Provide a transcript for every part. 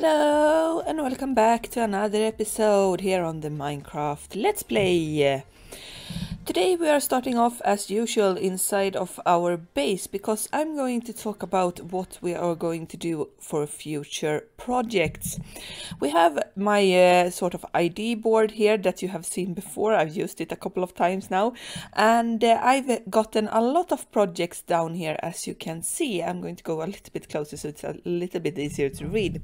Hello and welcome back to another episode here on the Minecraft Let's Play. Today we are starting off as usual inside of our base because I'm going to talk about what we are going to do for future projects. We have my sort of ID board here that you have seen before. I've used it a couple of times now, and I've gotten a lot of projects down here, as you can see. I'm going to go a little bit closer so it's a little bit easier to read.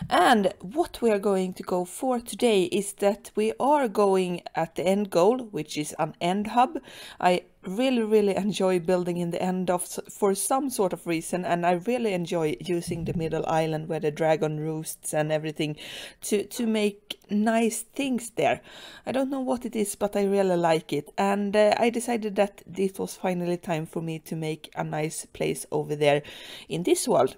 And what we are going to go for today is that we are going at the end goal, which is an end hub. I really enjoy building in the end of for some sort of reason, and I really enjoy using the middle island where the dragon roosts and everything to make nice things there. I don't know what it is, but I really like it, and I decided that this was finally time for me to make a nice place over there in this world.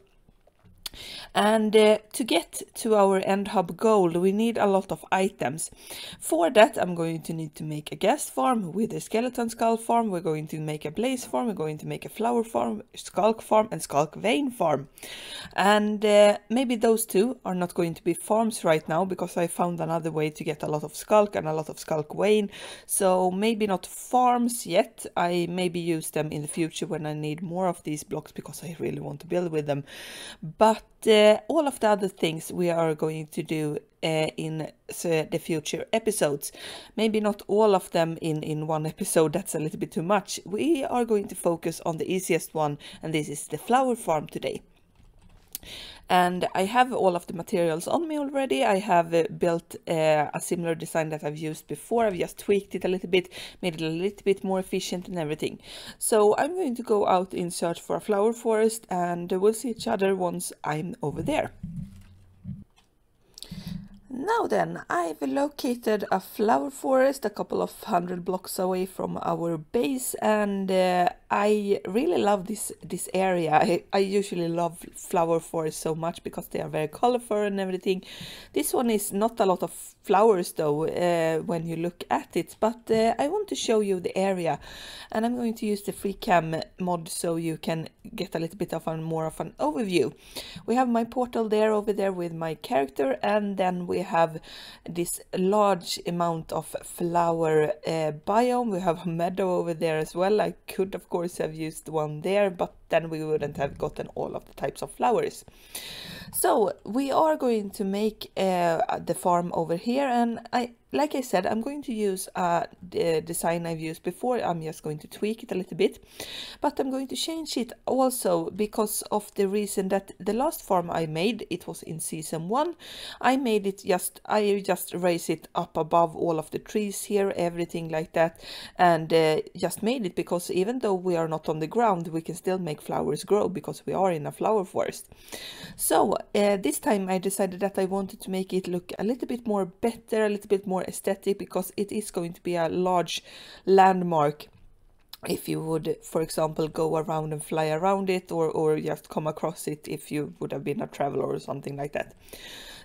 And to get to our end hub goal, we need a lot of items. For that, I'm going to need to make a ghast farm with a skeleton skull farm. We're going to make a blaze farm. We're going to make a flower farm, skulk farm, and skulk vein farm. And maybe those two are not going to be farms right now because I found another way to get a lot of skulk and a lot of skulk vein. So maybe not farms yet. I maybe use them in the future when I need more of these blocks because I really want to build with them. But all of the other things we are going to do in the future episodes. Maybe not all of them in one episode, that's a little bit too much. We are going to focus on the easiest one, and this is the flower farm today. And I have all of the materials on me already. I have built a similar design that I've used before. I've just tweaked it a little bit, made it a little bit more efficient and everything. So I'm going to go out in search for a flower forest, and we'll see each other once I'm over there. Now then, I've located a flower forest a couple of 100 blocks away from our base, and I really love this area. I usually love flower forests so much because they are very colorful and everything. This one is not a lot of flowers though when you look at it, but I want to show you the area, and I'm going to use the free cam mod so you can get a little bit of more of an overview. We have my portal there over there with my character, and then we have this large amount of flower biome. We have a meadow over there as well. I could of course have used one there, but then we wouldn't have gotten all of the types of flowers. So we are going to make the farm over here, and like I said, I'm going to use the design I've used before. I'm just going to tweak it a little bit, but I'm going to change it also because of the reason that the last farm I made, it was in season 1. I made it I just raised it up above all of the trees here, everything like that, and just made it because even though we are not on the ground, we can still make flowers grow because we are in a flower forest. So this time I decided that I wanted to make it look a little bit more better, a little bit more aesthetic, because it is going to be a large landmark if you would, for example, go around and fly around it, or just come across it if you would have been a traveler or something like that.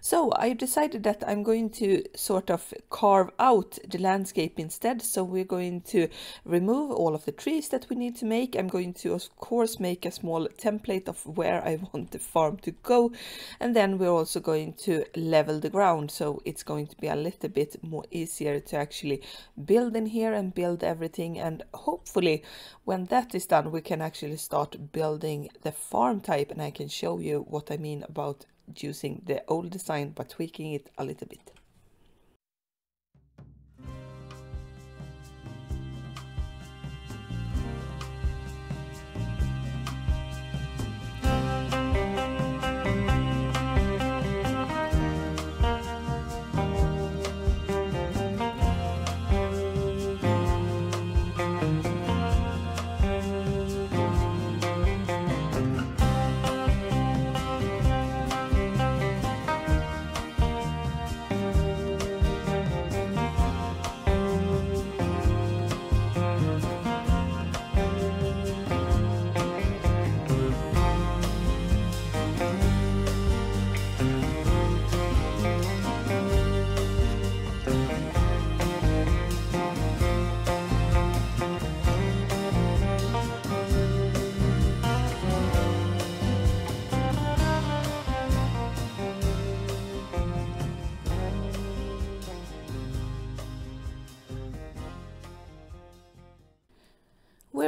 So I decided that I'm going to sort of carve out the landscape instead. So we're going to remove all of the trees that we need to make. I'm going to, of course, make a small template of where I want the farm to go. And then we're also going to level the ground. So it's going to be a little bit more easier to actually build in here and build everything. And hopefully when that is done, we can actually start building the farm type. And I can show you what I mean about using the old design but tweaking it a little bit.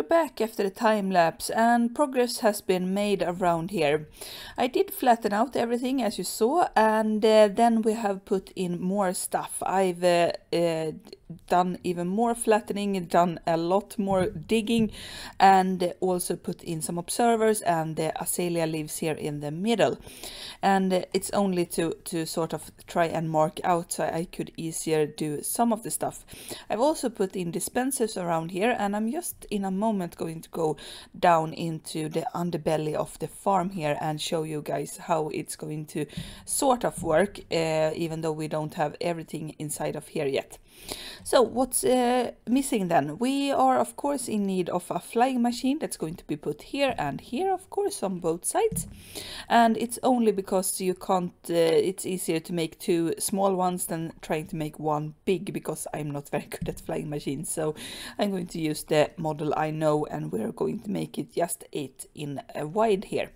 we're back after the time lapse and progress has been made around here. I did flatten out everything as you saw, and then we have put in more stuff. I've done even more flattening, done a lot more digging, and also put in some observers, and the azalea lives here in the middle. And it's only to sort of try and mark out so I could easier do some of the stuff. I've also put in dispensers around here, and I'm just in a moment going to go down into the underbelly of the farm here and show you guys how it's going to sort of work, even though we don't have everything inside of here yet. So what's missing then? We are of course in need of a flying machine that's going to be put here and here, of course, on both sides. And it's only because you can't, it's easier to make two small ones than trying to make one big, because I'm not very good at flying machines. So I'm going to use the model I know, and we're going to make it just 8 in wide here.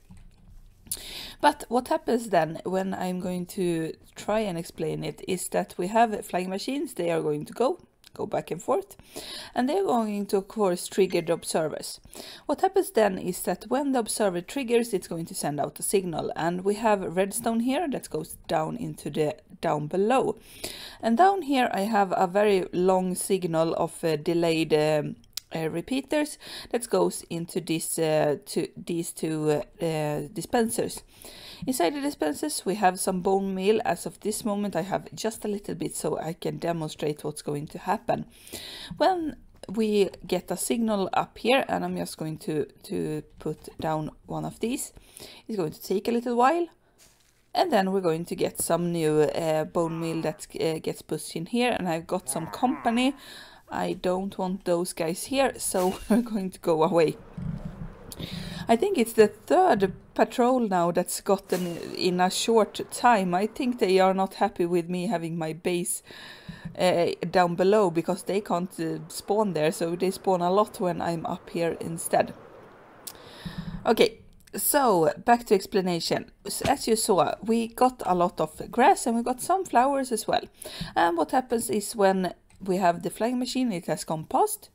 But what happens then when I'm going to try and explain it is that we have flying machines. They are going to go back and forth, and they're going to of course trigger the observers. What happens then is that when the observer triggers, it's going to send out a signal, and we have redstone here that goes down into the down below. And down here I have a very long signal of delayed repeaters that goes into this these two dispensers. Inside the dispensers we have some bone meal. As of this moment I have just a little bit so I can demonstrate what's going to happen. When we get a signal up here, and I'm just going to put down one of these, it's going to take a little while, and then we're going to get some new bone meal that gets pushed in here, and I've got some company. I don't want those guys here, so we're going to go away. I think it's the third patrol now that's gotten in a short time. I think they are not happy with me having my base down below, because they can't spawn there, so they spawn a lot when I'm up here instead. Okay, so back to explanation. As you saw, we got a lot of grass and we got some flowers as well. And what happens is when we have the flying machine, it has gone past.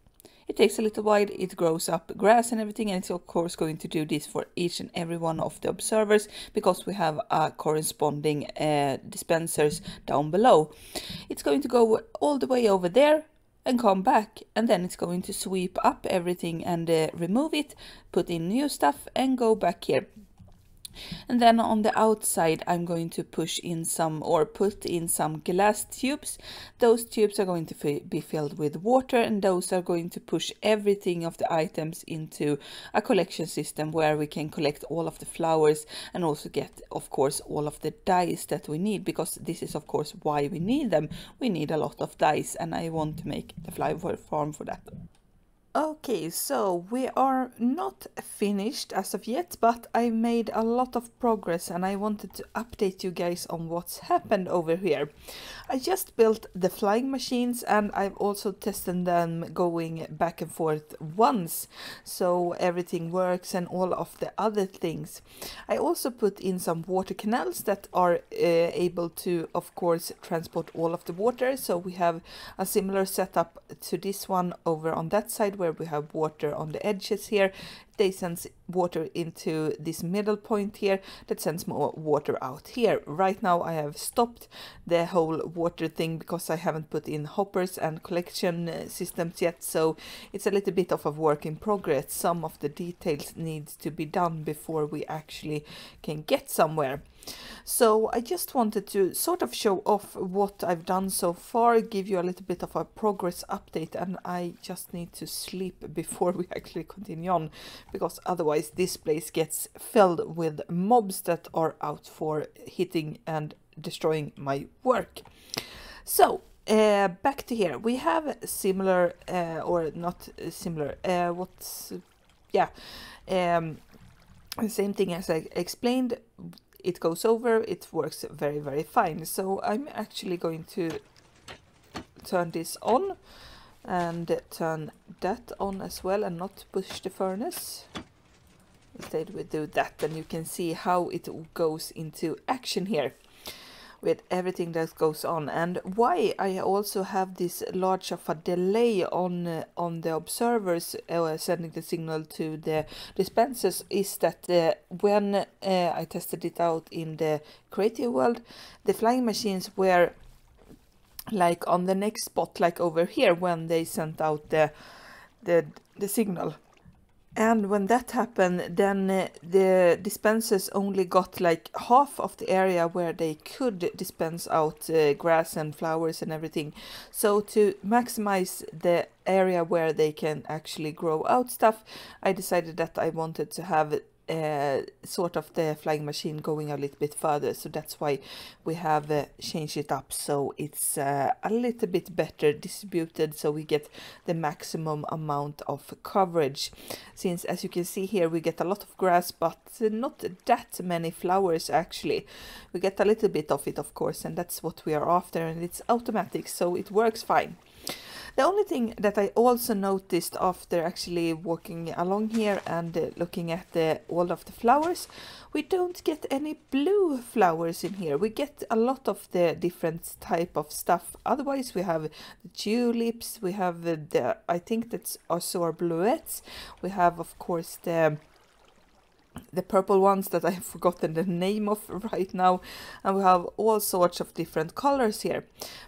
It takes a little while, it grows up grass and everything, and it's of course going to do this for each and every one of the observers, because we have a corresponding dispensers down below. It's going to go all the way over there and come back, and then it's going to sweep up everything and remove it, put in new stuff and go back here. And then on the outside I'm going to push in some, or put in some glass tubes. Those tubes are going to be filled with water, and those are going to push everything of the items into a collection system where we can collect all of the flowers and also get of course all of the dyes that we need, because this is of course why we need them. We need a lot of dyes, and I want to make the flower farm for that. Okay, so we are not finished as of yet, but I made a lot of progress and I wanted to update you guys on what's happened over here. I just built the flying machines, and I've also tested them going back and forth once, so everything works and all of the other things. I also put in some water canals that are able to of course transport all of the water, so we have a similar setup to this one over on that side, where we have water on the edges here. They send water into this middle point here that sends more water out here. Right now I have stopped the whole water thing because I haven't put in hoppers and collection systems yet, so it's a little bit of a work in progress. Some of the details needs to be done before we actually can get somewhere. So I just wanted to sort of show off what I've done so far, give you a little bit of a progress update, and I just need to sleep before we actually continue on, because otherwise this place gets filled with mobs that are out for hitting and destroying my work. So back to here, we have similar or not similar, same thing as I explained. It goes over, it works very, very fine. So I'm actually going to turn this on and turn that on as well, and not push the furnace. Instead we do that, and you can see how it goes into action here. with everything that goes on. And why I also have this large of a delay on the observers sending the signal to the dispensers is that when I tested it out in the creative world, the flying machines were like on the next spot, like over here, when they sent out the signal. And when that happened, then the dispensers only got like half of the area where they could dispense out grass and flowers and everything. So to maximize the area where they can actually grow out stuff, I decided that I wanted to have sort of the flying machine going a little bit further. So that's why we have changed it up, so it's a little bit better distributed, so we get the maximum amount of coverage. Since, as you can see here, we get a lot of grass, but not that many flowers actually. We get a little bit of it, of course, and that's what we are after, and it's automatic, so it works fine. The only thing that I also noticed after actually walking along here and looking at all of the flowers, we don't get any blue flowers in here. We get a lot of the different type of stuff. Otherwise, we have the tulips, we have I think that's also our bluets. We have, of course, the purple ones that I've forgotten the name of right now, and we have all sorts of different colors here.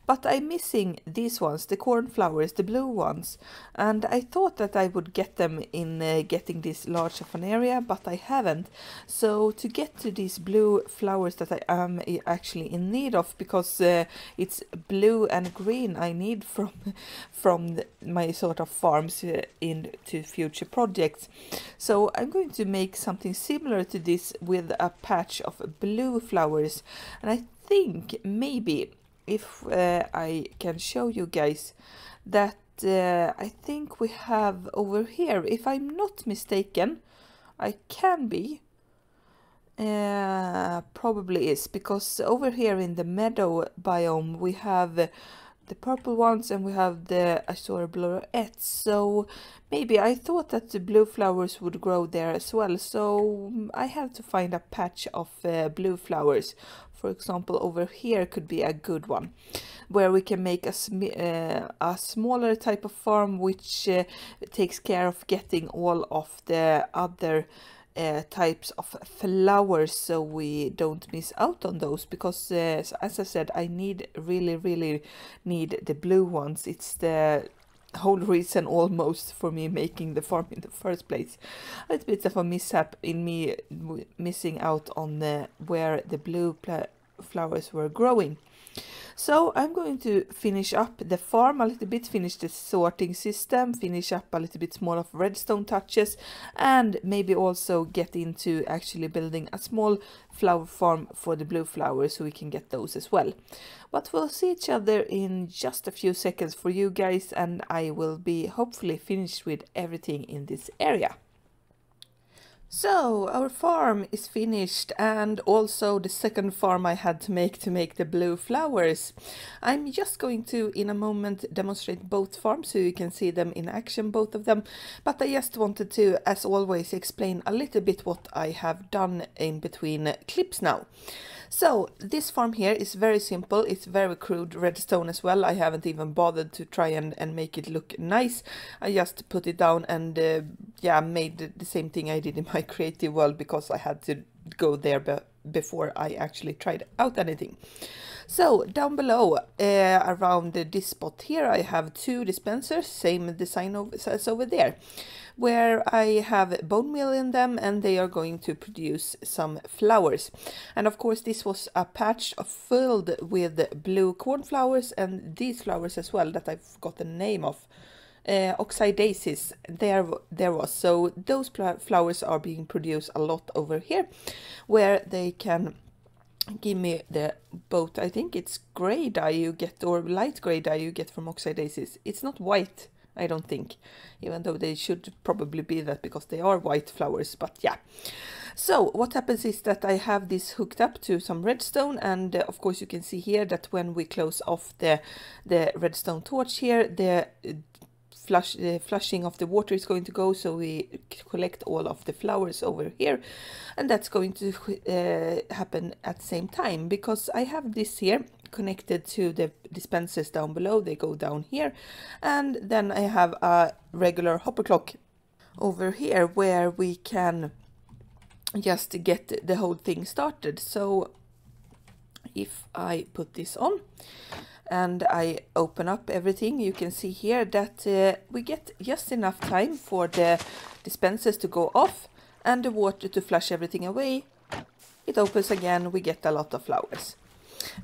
But I'm missing these ones, the cornflowers, the blue ones, and I thought that I would get them in getting this large of an area, but I haven't. So to get to these blue flowers that I am actually in need of, because it's blue and green I need from my sort of farms into future projects. So I'm going to make something similar to this with a patch of blue flowers, and I think maybe if I can show you guys that I think we have over here, if I'm not mistaken, I can be, probably is, because over here in the meadow biome we have the purple ones and we have the azure bluets. So maybe I thought that the blue flowers would grow there as well, so I have to find a patch of blue flowers. For example, over here could be a good one, where we can make a smaller type of farm which takes care of getting all of the other types of flowers, so we don't miss out on those, because as I said, I really need the blue ones. It's the whole reason almost for me making the farm in the first place. A little bit of a mishap in me missing out on where the blue flowers were growing. So I'm going to finish up the farm a little bit, finish the sorting system, finish up a little bit more of redstone touches, and maybe also get into actually building a small flower farm for the blue flowers, so we can get those as well. But we'll see each other in just a few seconds for you guys, and I will be hopefully finished with everything in this area. So our farm is finished, and also the second farm I had to make the blue flowers. I'm just going to in a moment demonstrate both farms so you can see them in action, both of them, but I just wanted to, as always, explain a little bit what I have done in between clips now. So this farm here is very simple. It's very crude redstone as well. I haven't even bothered to try and make it look nice. I just put it down and yeah, made the same thing I did in my creative world, because I had to go there before I actually tried out anything. So down below, around this spot here, I have two dispensers, same design as over there, where I have bone meal in them, and they are going to produce some flowers. And of course this was a patch filled with blue cornflowers, and these flowers as well that I forgot the name of. Oxidaceous, there was. So those flowers are being produced a lot over here, where they can give me the both, I think it's gray dye you get, or light gray dye you get from oxidaceous. It's not white, I don't think, even though they should probably be that because they are white flowers, but yeah. So what happens is that I have this hooked up to some redstone, and of course you can see here that when we close off the redstone torch here, the flushing of the water is going to go, so we collect all of the flowers over here, and that's going to happen at the same time, because I have this here connected to the dispensers down below. They go down here, and then I have a regular hopper clock over here where we can just get the whole thing started. So if I put this on and I open up everything, you can see here that we get just enough time for the dispensers to go off and the water to flush everything away. It opens again, we get a lot of flowers.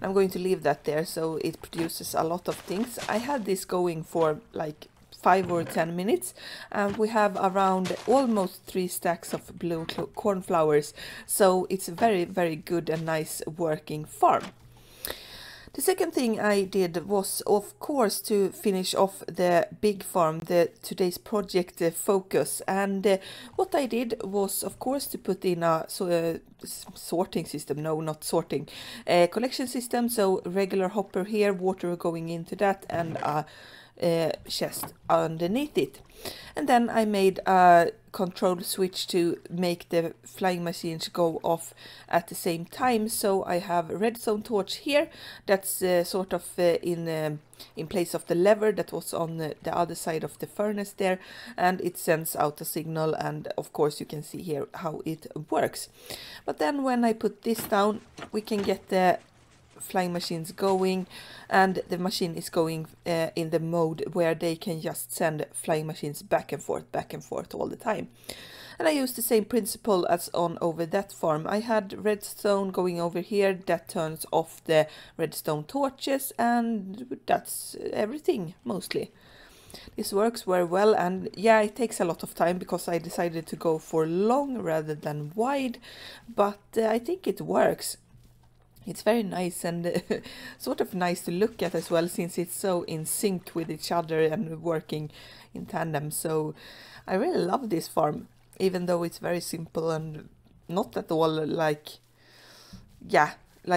I'm going to leave that there so it produces a lot of things. I had this going for like 5 or 10 minutes, and we have around almost 3 stacks of blue cornflowers, so it's a very, very good and nice working farm. The second thing I did was, of course, to finish off the big farm, today's project focus. And what I did was, of course, to put in a sorting system. No, not sorting. Collection system. So regular hopper here, water going into that, and a chest underneath it. And then I made a control switch to make the flying machines go off at the same time. So I have a redstone torch here that's sort of in place of the lever that was on the other side of the furnace there, and it sends out a signal, and of course you can see here how it works. But then when I put this down, we can get the flying machines going, and the machine is going in the mode where they can just send flying machines back and forth all the time. And I used the same principle as on over that farm. I had redstone going over here that turns off the redstone torches, and that's everything mostly. This works very well, and yeah, it takes a lot of time because I decided to go for long rather than wide, but I think it works. It's very nice and sort of nice to look at as well, since it's so in sync with each other and working in tandem. So I really love this farm, even though it's very simple and not at all like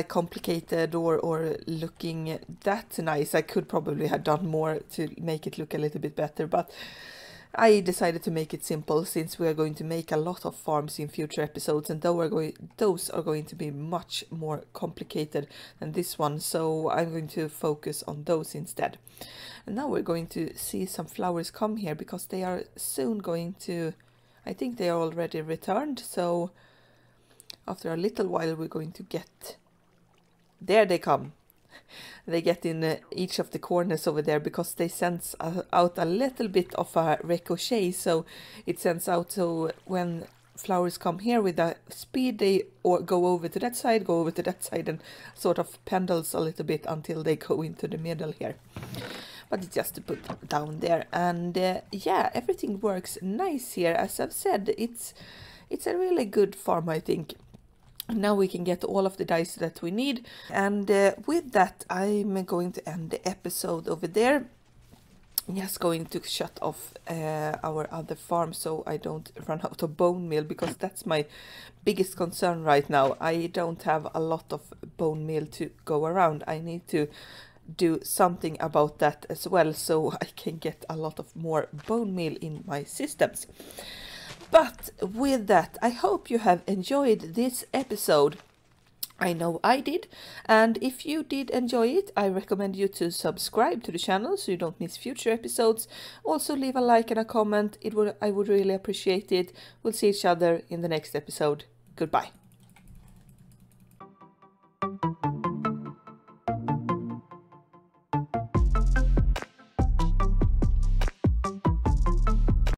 complicated or looking that nice. I could probably have done more to make it look a little bit better, but I decided to make it simple, since we are going to make a lot of farms in future episodes, and those are going to be much more complicated than this one, so I'm going to focus on those instead. And now we're going to see some flowers come here, because they are soon going to, I think they are already returned, so after a little while we're going to get, there they come. They get in each of the corners over there, because they sends out a little bit of a ricochet, so it sends out, so when flowers come here with a speed, they go over to that side, and sort of pendles a little bit until they go into the middle here. But it's just to put down there, and yeah, everything works nice here. As I've said, it's a really good farm, I think. Now we can get all of the dice that we need, and with that I'm going to end the episode over there. I'm just going to shut off our other farm so I don't run out of bone meal, because that's my biggest concern right now. I don't have a lot of bone meal to go around. I need to do something about that as well, so I can get a lot of more bone meal in my systems. But with that, I hope you have enjoyed this episode. I know I did, and if you did enjoy it, I recommend you to subscribe to the channel so you don't miss future episodes. Also leave a like and a comment, I would really appreciate it. We'll see each other in the next episode. Goodbye.